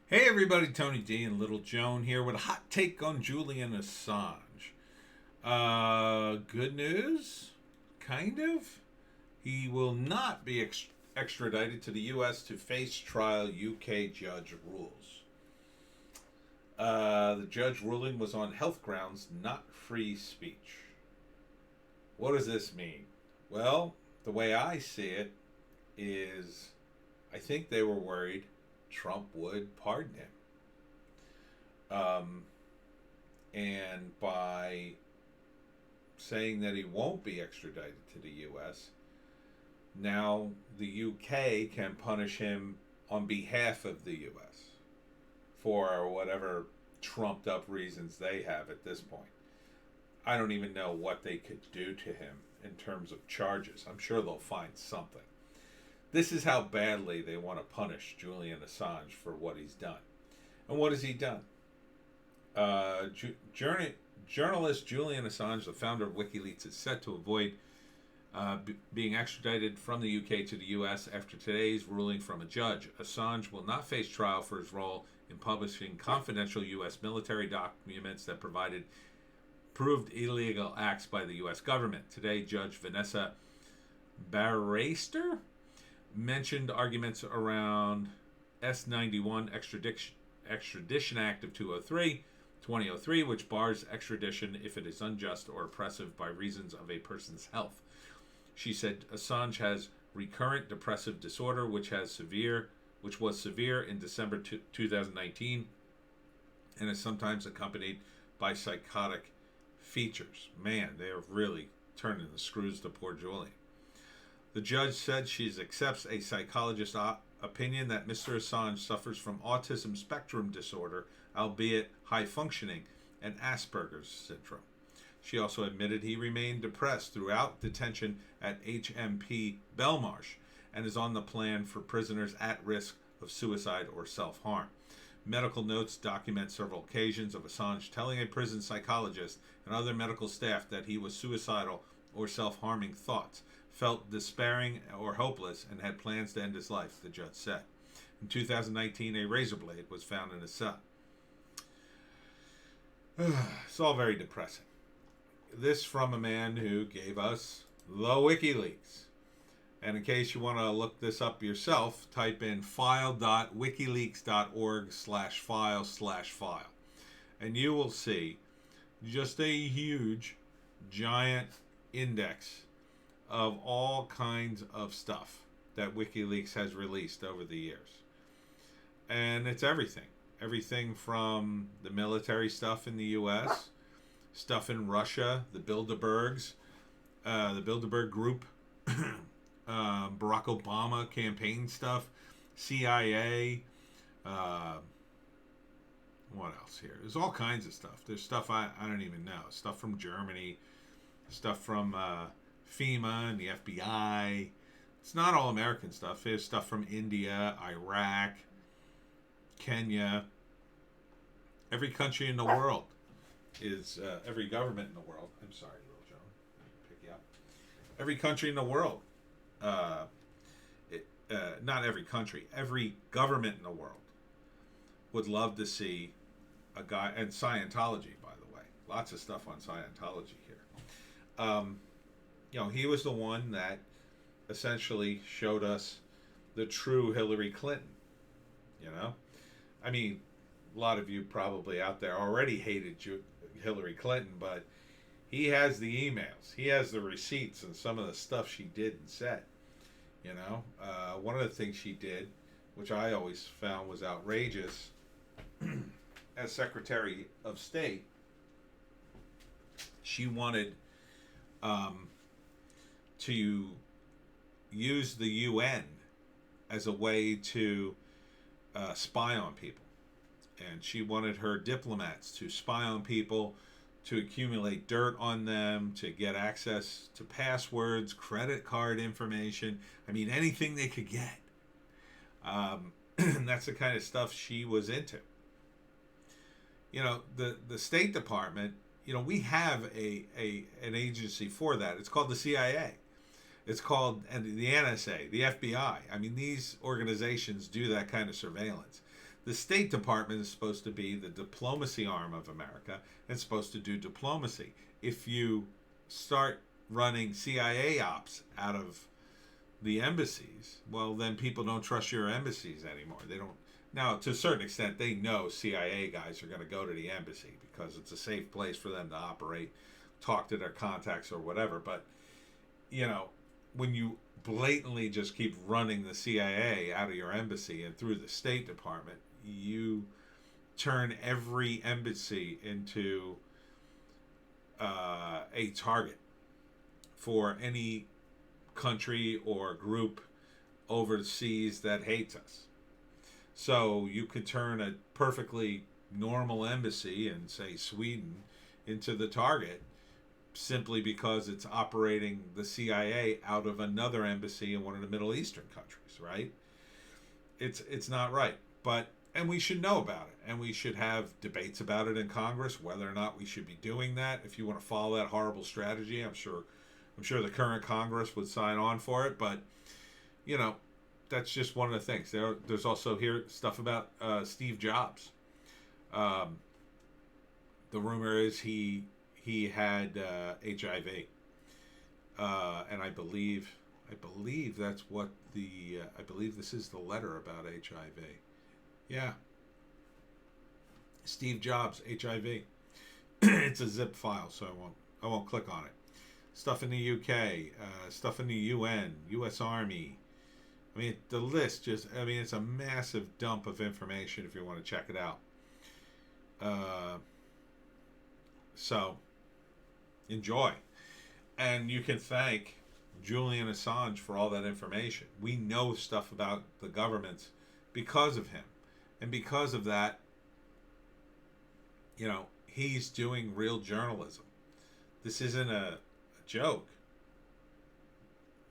Hey everybody, Tony D and Little Joan here with a hot take on Julian Assange. Good news? Kind of. He will not be extradited to the U.S. to face trial, UK judge rules. The judge ruling was on health grounds, not free speech. What does this mean? Well, the way I see it is I think they were worried Trump would pardon him. Um, and by saying that he won't be extradited to the U.S., now the UK can punish him on behalf of the U.S. for whatever trumped up reasons they have at this point. I don't even know what they could do to him in terms of charges. I'm sure they'll find something. This is how badly they want to punish Julian Assange for what he's done. And what has he done? Journalist Julian Assange, the founder of Wikileaks, is set to avoid being extradited from the UK to the US after today's ruling from a judge. Assange will not face trial for his role in publishing confidential US military documents that proved illegal acts by the US government. Today, Judge Vanessa Barraster mentioned arguments around S91 Extradition Act of 2003, which bars extradition if it is unjust or oppressive by reasons of a person's health. She said Assange has recurrent depressive disorder, which was severe in December 2019, and is sometimes accompanied by psychotic features. Man, they are really turning the screws to poor Julian. The judge said she accepts a psychologist's opinion that Mr. Assange suffers from autism spectrum disorder, albeit high functioning, and Asperger's syndrome. She also admitted he remained depressed throughout detention at HMP Belmarsh and is on the plan for prisoners at risk of suicide or self-harm. Medical notes document several occasions of Assange telling a prison psychologist and other medical staff that he was suicidal or self-harming thoughts, felt despairing or hopeless, and had plans to end his life, the judge said. In 2019, a razor blade was found in his cell. It's all very depressing. This from a man who gave us the WikiLeaks. And in case you want to look this up yourself, type in file.wikileaks.org/file/file. And you will see just a huge, giant index of all kinds of stuff that WikiLeaks has released over the years. And it's everything. Everything from the military stuff in the U.S., stuff in Russia, the Bilderberg group, Barack Obama campaign stuff, CIA, what else here? There's all kinds of stuff. There's stuff I don't even know. Stuff from Germany, stuff from FEMA and the FBI. It's not all American stuff. There's stuff from India, Iraq, Kenya. Every country in the world is, every government in the world. I'm sorry, little Joan. Let me pick you up. Every country in the world. Not every country. Every government in the world would love to see a guy, and Scientology, by the way. Lots of stuff on Scientology here. He was the one that essentially showed us the true Hillary Clinton. I mean, a lot of you probably out there already hated Hillary Clinton, but he has the emails, he has the receipts, and some of the stuff she did and said. One of the things she did, which I always found was outrageous, as Secretary of State, she wanted to use the UN as a way to spy on people. And she wanted her diplomats to spy on people, to accumulate dirt on them, to get access to passwords, credit card information. I mean, anything they could get. That's the kind of stuff she was into. The State Department, we have an agency for that. It's called the CIA. It's called the NSA, the FBI. I mean, these organizations do that kind of surveillance. The State Department is supposed to be the diplomacy arm of America and supposed to do diplomacy. If you start running CIA ops out of the embassies, well, then people don't trust your embassies anymore. They don't. Now, to a certain extent, they know CIA guys are going to go to the embassy because it's a safe place for them to operate, talk to their contacts or whatever. But, you know, when you blatantly just keep running the CIA out of your embassy and through the State Department, you turn every embassy into a target for any country or group overseas that hates us. So you could turn a perfectly normal embassy in, say, Sweden into the target simply because it's operating the CIA out of another embassy in one of the Middle Eastern countries, right? It's not right. And we should know about it, and we should have debates about it in Congress, whether or not we should be doing that. If you want to follow that horrible strategy, I'm sure the current Congress would sign on for it. But, you know, that's just one of the things. There's also here stuff about Steve Jobs. The rumor is he had HIV, and I believe that's what I believe this is the letter about HIV. Yeah. Steve Jobs, HIV. It's a zip file, so I won't click on it. Stuff in the UK, stuff in the UN, US Army. I mean, the list it's a massive dump of information if you want to check it out. So, enjoy. And you can thank Julian Assange for all that information. We know stuff about the governments because of him. And because of that, you know, he's doing real journalism. This isn't a joke.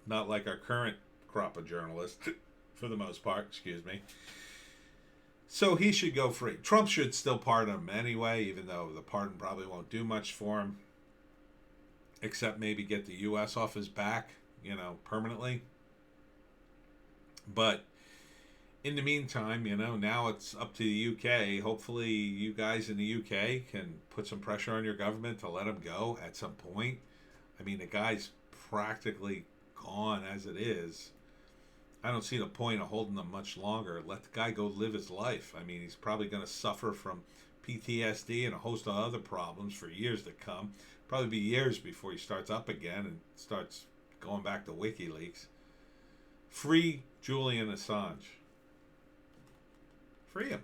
Not like our current crop of journalists, for the most part, excuse me. So he should go free. Trump should still pardon him anyway, even though the pardon probably won't do much for him, except maybe get the U.S. off his back, you know, permanently. But in the meantime, you know, now it's up to the UK. Hopefully you guys in the UK can put some pressure on your government to let him go at some point. I mean, the guy's practically gone as it is. I don't see the point of holding him much longer. Let the guy go live his life. I mean, he's probably going to suffer from PTSD and a host of other problems for years to come. Probably be years before he starts up again and starts going back to WikiLeaks. Free Julian Assange. Free him.